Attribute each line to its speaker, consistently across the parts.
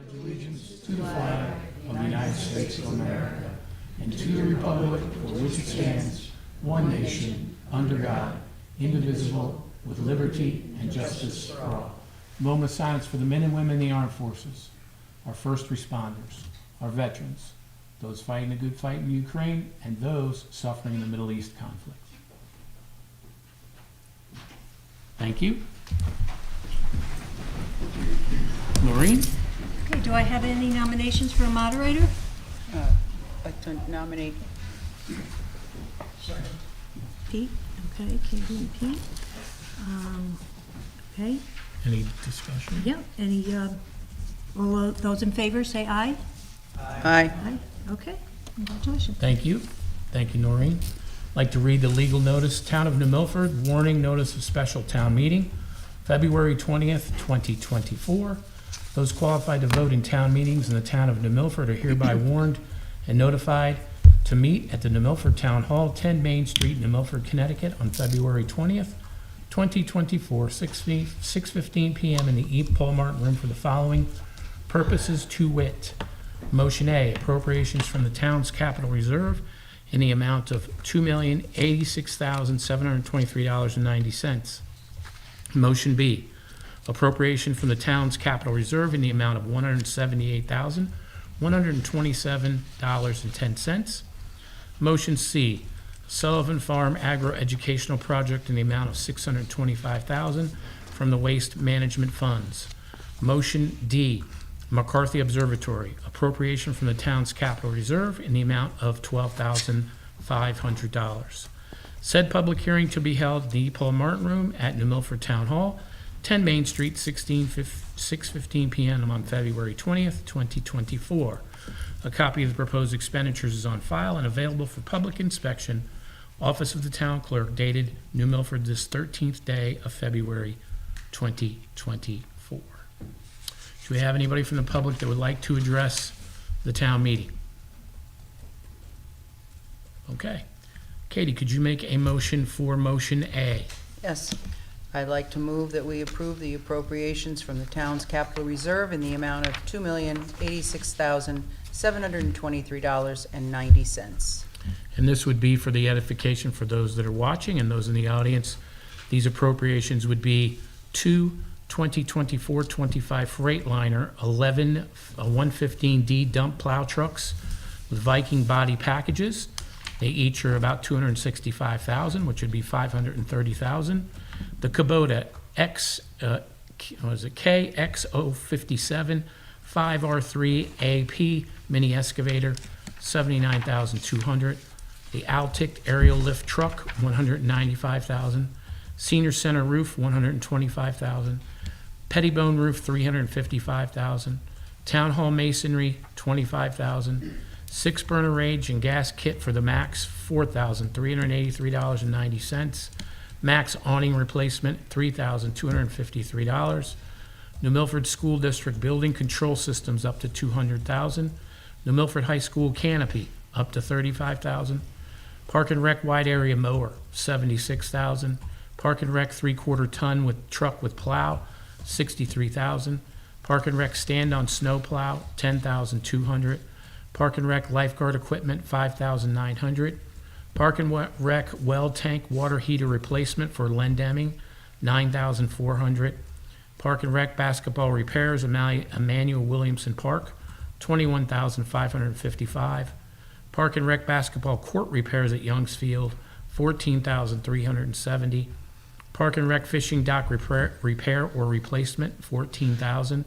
Speaker 1: Allegiance to the flag of the United States of America and to the republic for which it stands, one nation, under God, indivisible, with liberty and justice for all. Moment of silence for the men and women in the armed forces, our first responders, our veterans, those fighting the good fight in Ukraine, and those suffering in the Middle East conflict. Thank you. Noreen?
Speaker 2: Okay, do I have any nominations for a moderator?
Speaker 3: I'd like to nominate
Speaker 2: Pete, okay, Katie and Pete. Okay,
Speaker 1: Any discussion?
Speaker 2: yeah, any, all those in favor, say aye.
Speaker 3: Aye.
Speaker 2: Aye, okay, congratulations.
Speaker 1: Thank you. Thank you, Noreen. I'd like to read the legal notice. Town of New Milford, warning notice of special town meeting, February 20th, 2024. Those qualified to vote in town meetings in the town of New Milford are hereby warned and notified to meet at the New Milford Town Hall, 10 Main Street, New Milford, Connecticut, on February 20th, 2024, 6:15 p.m. in the E. Paul Martin Room for the following purposes, to wit. Motion A, appropriations from the town's capital reserve in the amount of $2,086,723.90. Motion B, appropriation from the town's capital reserve in the amount of $178,127.10. Motion C, Sullivan Farm Agro-Educational Project in the amount of $625,000 from the Waste Management Funds. Motion D, McCarthy Observatory, appropriation from the town's capital reserve in the amount of $12,500. Said public hearing to be held in the E. Paul Martin Room at New Milford Town Hall, 10 Main Street, 6:15 p.m. on February 20th, 2024. A copy of the proposed expenditures is on file and available for public inspection. Office of the Town Clerk, dated New Milford, this 13th day of February 2024. Do we have anybody from the public that would like to address the town meeting? Okay. Katie, could you make a motion for motion A?
Speaker 3: Yes. I'd like to move that we approve the appropriations from the town's capital reserve in the amount of $2,086,723.90.
Speaker 1: And this would be for the edification for those that are watching and those in the audience. These appropriations would be two 2024-25 Freightliner 115D dump plow trucks with Viking body packages. They each are about $265,000, which would be $530,000. The Kubota KX057 5R3 AP mini excavator, $79,200. The Altic aerial lift truck, $195,000. Senior center roof, $125,000. Pettibone roof, $355,000. Town hall masonry, $25,000. 6-burner range and gas kit for the Max, $4,383.90. Max awning replacement, $3,253. New Milford School District building control systems up to $200,000. New Milford High School canopy up to $35,000. Park and Rec wide area mower, $76,000. Park and Rec 3/4 ton with truck with plow, $63,000. Park and Rec stand on snow plow, $10,200. Park and Rec lifeguard equipment, $5,900. Park and Rec well tank water heater replacement for Len Deming, $9,400. Park and Rec basketball repairs, Emmanuel Williamson Park, $21,555. Park and Rec basketball court repairs at Youngs Field, $14,370. Park and Rec fishing dock repair or replacement, $14,000.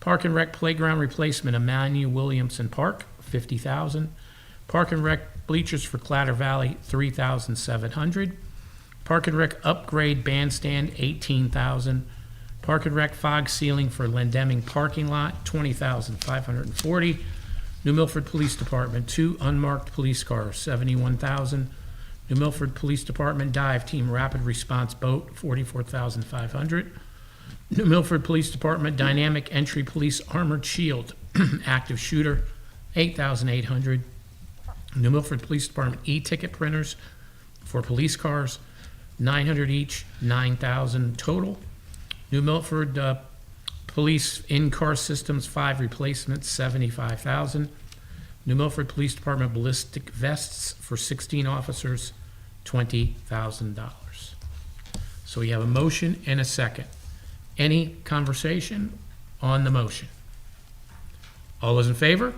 Speaker 1: Park and Rec playground replacement, Emmanuel Williamson Park, $50,000. Park and Rec bleachers for Clatter Valley, $3,700. Park and Rec upgrade bandstand, $18,000. Park and Rec fog ceiling for Lendeming parking lot, $20,540. New Milford Police Department, 2 unmarked police cars, $71,000. New Milford Police Department dive team rapid response boat, $44,500. New Milford Police Department dynamic entry police armored shield active shooter, $8,800. New Milford Police Department e-ticket printers for police cars, $900 each, $9,000 total. New Milford Police in-car systems, 5 replacements, $75,000. New Milford Police Department ballistic vests for 16 officers, $20,000. So we have a motion and a second. Any conversation on the motion? All those in favor?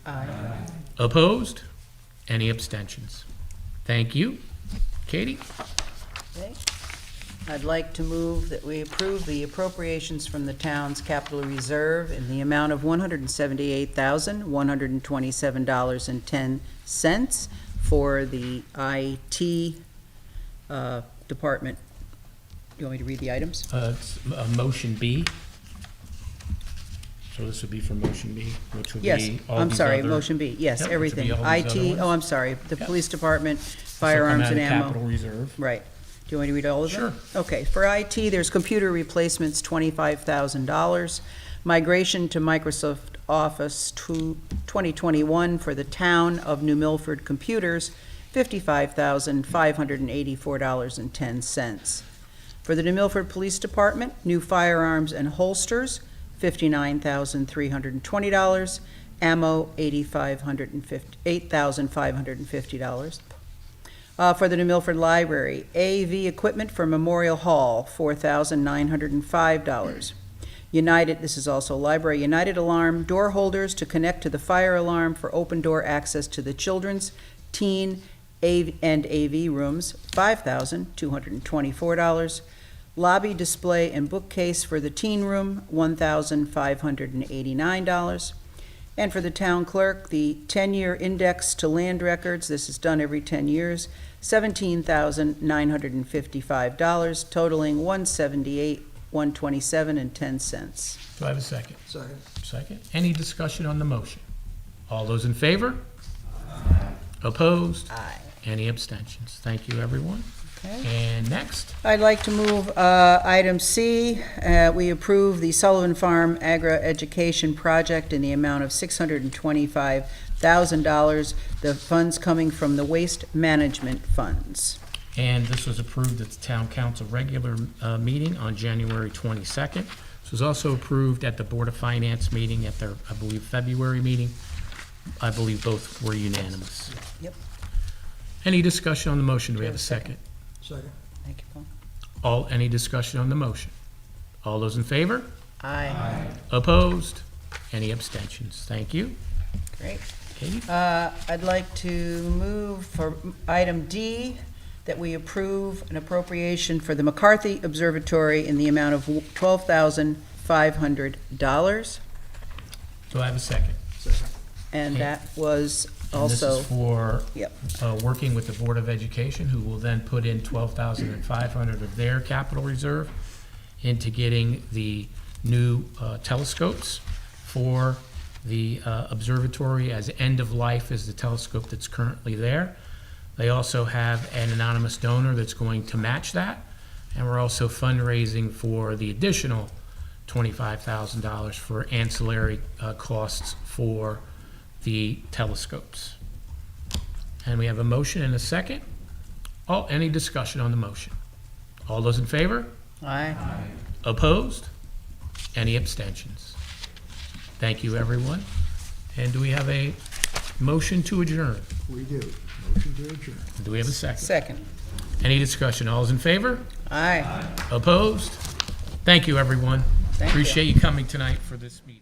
Speaker 3: Aye.
Speaker 1: Opposed? Any abstentions? Thank you. Katie?
Speaker 3: Okay. I'd like to move that we approve the appropriations from the town's capital reserve in the amount of $178,127.10 for the IT department. You want me to read the items?
Speaker 1: It's motion B. So this would be for motion B, which would be all
Speaker 3: Yes,
Speaker 1: these
Speaker 3: I'm sorry,
Speaker 1: other-
Speaker 3: motion B, yes,
Speaker 1: Yep, which would
Speaker 3: everything.
Speaker 1: be all these other
Speaker 3: IT,
Speaker 1: ones.
Speaker 3: oh, I'm sorry, the
Speaker 1: Yep.
Speaker 3: police department,
Speaker 1: This will come
Speaker 3: firearms
Speaker 1: out
Speaker 3: and
Speaker 1: of
Speaker 3: ammo.
Speaker 1: Capital Reserve.
Speaker 3: Right. Do you want me to read all of them?
Speaker 1: Sure.
Speaker 3: Okay, for IT, there's computer replacements, $25,000. Migration to Microsoft Office 2021 for the town of New Milford computers, $55,584.10. For the New Milford Police Department, new firearms and holsters, $59,320. Ammo, $8,550. For the New Milford Library, AV equipment for Memorial Hall, $4,905. United, this is also library, United Alarm door holders to connect to the fire alarm for open door access to the children's, teen, and AV rooms, $5,224. Lobby display and bookcase for the teen room, $1,589. And for the town clerk, the 10-year index to land records, this is done every 10 years, $17,955, totaling $178,127.10.
Speaker 1: Do I have a second?
Speaker 4: Second.
Speaker 1: Second. Any discussion on the motion? All those in favor? Opposed?
Speaker 3: Aye.
Speaker 1: Any abstentions? Thank you, everyone.
Speaker 3: Okay.
Speaker 1: And next,
Speaker 3: I'd like to move item C. We approve the Sullivan Farm Agri-Education Project in the amount of $625,000, the funds coming from the waste management funds.
Speaker 1: and this was approved at the Town Council regular meeting on January 22nd. This was also approved at the Board of Finance meeting at their, I believe, February meeting. I believe both were unanimous.
Speaker 3: Yep.
Speaker 1: Any discussion on the motion? Do we have a second?
Speaker 4: Second.
Speaker 3: Thank you, Paul.
Speaker 1: Any discussion on the motion? All those in favor?
Speaker 3: Aye.
Speaker 1: Opposed? Any abstentions? Thank you.
Speaker 3: Great.
Speaker 1: Katie?
Speaker 3: I'd like to move for item D, that we approve an appropriation for the McCarthy Observatory in the amount of $12,500.
Speaker 1: Do I have a second?
Speaker 4: Second.
Speaker 3: And that was
Speaker 1: And this
Speaker 3: also,
Speaker 1: is for
Speaker 3: yep,
Speaker 1: working with the Board of Education, who will then put in $12,500 of their capital reserve into getting the new telescopes for the observatory, as end of life is the telescope that's currently there. They also have an anonymous donor that's going to match that, and we're also fundraising for the additional $25,000 for ancillary costs for the telescopes. And we have a motion and a second. Any discussion on the motion? All those in favor?
Speaker 3: aye.
Speaker 1: Opposed? Any abstentions? Thank you, everyone. And do we have a motion to adjourn?
Speaker 4: We do. Motion to adjourn.
Speaker 1: Do we have a second?
Speaker 3: Second,
Speaker 1: Any discussion? All those in favor?
Speaker 3: aye.
Speaker 1: Opposed? Thank you, everyone.
Speaker 3: Thank you.
Speaker 1: Appreciate you coming tonight for this meeting.